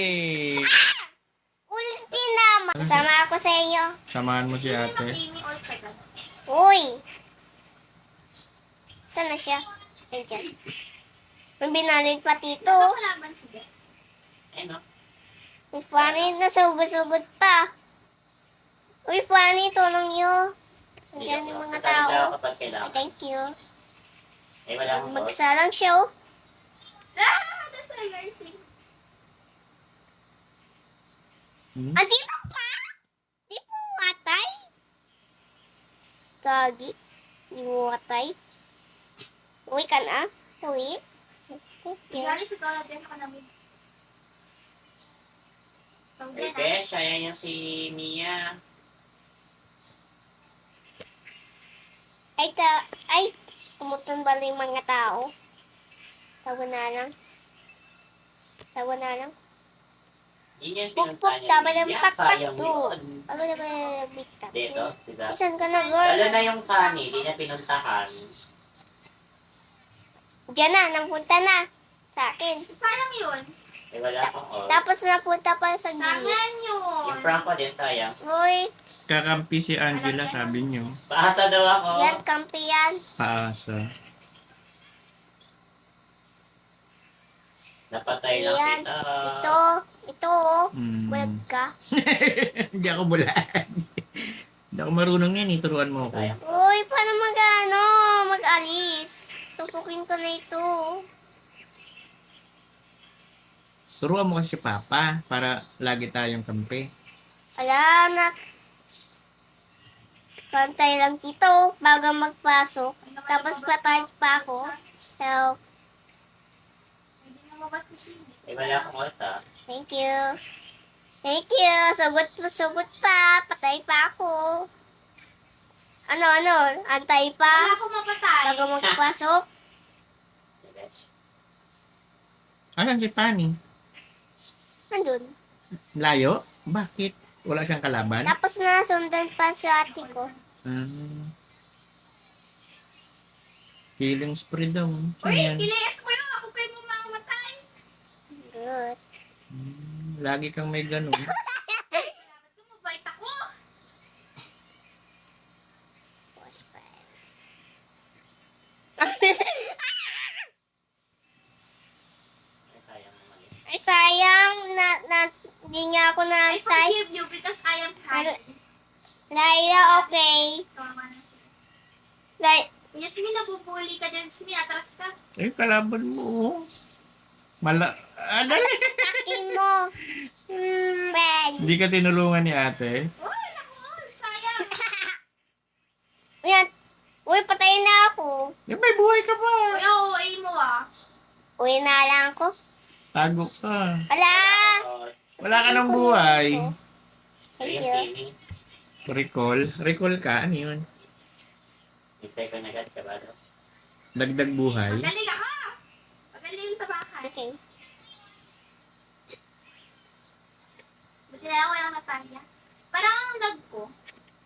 Eh, Ulitin naman. Kasama ako sa inyo. samahan mo si ate. Uy! Saan na siya? Ayan. May binalid pa tito. Kalaban si Bes. Ano? May funny na sugod-sugod pa. Uy, funny, tulong nyo. Nandiyan yung mga Sasabi daw tao. kapag kailangan. Thank you. Eh, wala akong call. Magsalang siya, oh. That's a nursing. Andito pa? Di po matay? Gagi. Di mo matay? Uwi ka na? Uwi? Galing sa tulad din ako namin. Eh, Besh, ayan yung si Mia. Ay, tumutumbal yung mga tao. Tawa na lang. Tawa na lang. Yun yung Pukpuk, pinunta niya. tama ng Mia, pakpak sayang to. yun. Ano na ba bita? Dito, si Zach. Saan ka na, girl? Lalo na yung funny, di niya pinuntahan. Diyan na, napunta na. Sa akin. Sayang yun. Eh, wala akong call. Tapos napunta pa sa gilid. Sayang yun. Yung Franco din, sayang. Uy, Kakampi si Angela, sabi niyo. Paasa daw ako. yan, kampi yan. Paasa. Napatay lang Yan. kita. Ito, oh. Mm. Bulag ka. Hindi ako bulaan. Hindi ako marunong yan, turuan mo ako. Sayang. Uy, paano mag-alis? Supukin ko na ito. Turuan mo kasi si Papa para lagi tayong kampi. Ala, anak. Pantay lang dito bago magpasok. Tapos patay pa ako. So, Hindi na mabas ni Shin. Eh, wala akong call ta. thank you. Thank you. Sugot pa. Patay pa ako. Ano? Antay pa? Wala akong mapatay. Bago magpasok? Si Besh. Asan si Pani? Nandun. Layo? Bakit? Wala siyang kalaban? Tapos nasundan pa sa ate ko. Hmm. Killing spree daw. Saan Uy, yan? kilis ko yun. Ako pa yung mamamatay. Good. Lagi kang may ganun. Salamat ko, mabait ako. Eh, sayang naman yun. Ay, sayang. Hindi niya ako I naantay. forgive you because I am kind. Laila, okay. Tama na. Like, Yasmin, nabubuli ka dyan. Yasmin, atras ka. Eh, kalaban mo. Dali. takin mo. Friend. Hindi ka tinulungan ni ate. Uy, naku, sayang. Yan. Uy, patayin na ako. Eh, may buhay ka pa. Uy, OA mo ah. Uy, na lang ako. Tago ka. Ala! Call. Wala ka ng buhay. Thank Ayun, you. Timmy. Recall? Recall ka? Ano yun? May second agad ka ba daw? Dagdag buhay? Magaling ako. Magaling yung tabakan. Okay. Buti na lang walang mataya. Parang ang lag ko.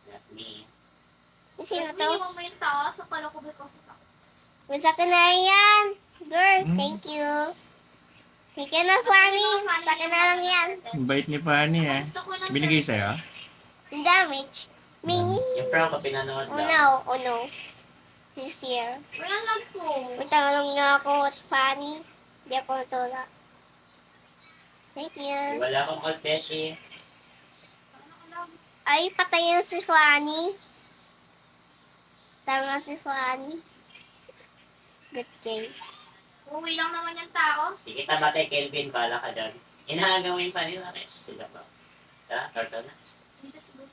Not me. Sino Mas to? minimum mo yung tao, so pala ko ba ko sa tao. Sa akin na yan. Girl, Hmm. thank you. Thank you na, Fanny. Sa akin na lang yan. Ang bait ni Pani eh. Gusto ko ng Binigay sa'yo? Yung damage. Ming. Yung Franco pinanood Oh lang. no, oh no. This year. Uy, ang lag ko. Matanong na ako at Fanny. Hindi ako natula. Thank Eh, you. wala akong call, Beshi. Ay, patay na si Fanny. Tama si Fanny. Good game. Uwi lang naman yung tao. Di kita batay, Kelvin. Bala ka dyan. Inahaga mo yung panila. Sila ba? Ha? Turtle na? Dito sa buhay.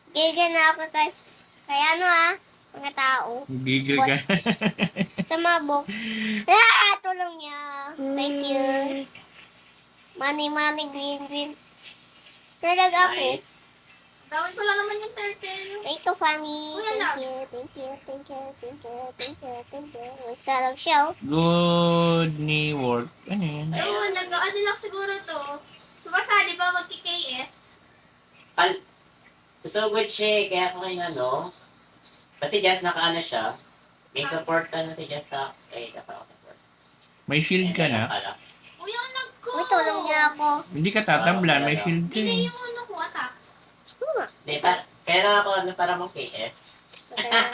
Giga na ako kay ano mga tao. Gigil ka. Sa mabok. Ah, tulong niya. Thank you. Money, green. Talaga ako. Nice. Gawin ko lang naman yung turtle. Thank you, Fanny. Wala lang. Thank you. Isa lang siya, oh. Good ni work. Ano yun? Oo, ano lang siguro to. Sumasali ba magki-KS? Susugod siya eh, kaya ako kayo ano. Ba't si Jess nakaano siya? May support ka na si Jess sa... Ay, naka-support. May shield ka na? Uy, ang lag ako. Hindi ka tatablan, may shield ka Hindi eh. yung ano ko, attack. Hindi, kaya ako ano para mong KS.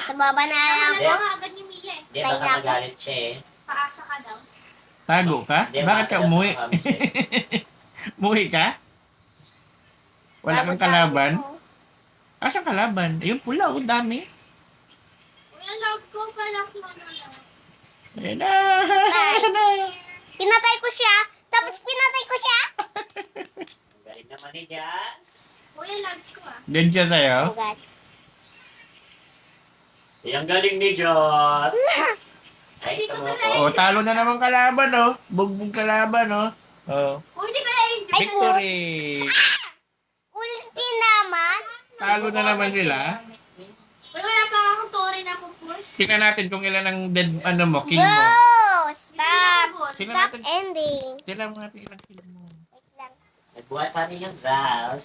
Sa baba na Wala ako. ka agad ni Mia eh. Hindi, Tayo na baka ako. magalit siya eh. Paasa ka daw. Tago ka? Hindi, Bakit ka umaasa umuwi? daw sa mukha mo siya eh. Umuwi ka? Wala kang Takot-takot kalaban? ko. Asan kalaban? Ayun pula, oh, dami. Uy, ang lag ko pala kung ano na. Ayan na. Pinatay ko siya. Tapos pinatay ko siya. Ang galing naman ni Jazz. Uy, ang lag ko ah. Dead siya sa'yo? Oh God. Ang galing ni Jazz. Ay, Hindi ko tama talaga- po. Oh, talo na naman kalaban, oh. Bugbog kalaban, oh. Oh. Uy, di ko na-enjoy. Victory! Ulti naman. Talo na naman sila. Uy, wala pa akong tori na pupush. Tingnan natin kung ilan ang dead, ano mo, kill mo. Bro! Stop! Tingnan Stop natin. ending. Tingnan mo natin ilang kill mo. Wait lang. Nagbuhat sa atin yung Jazz.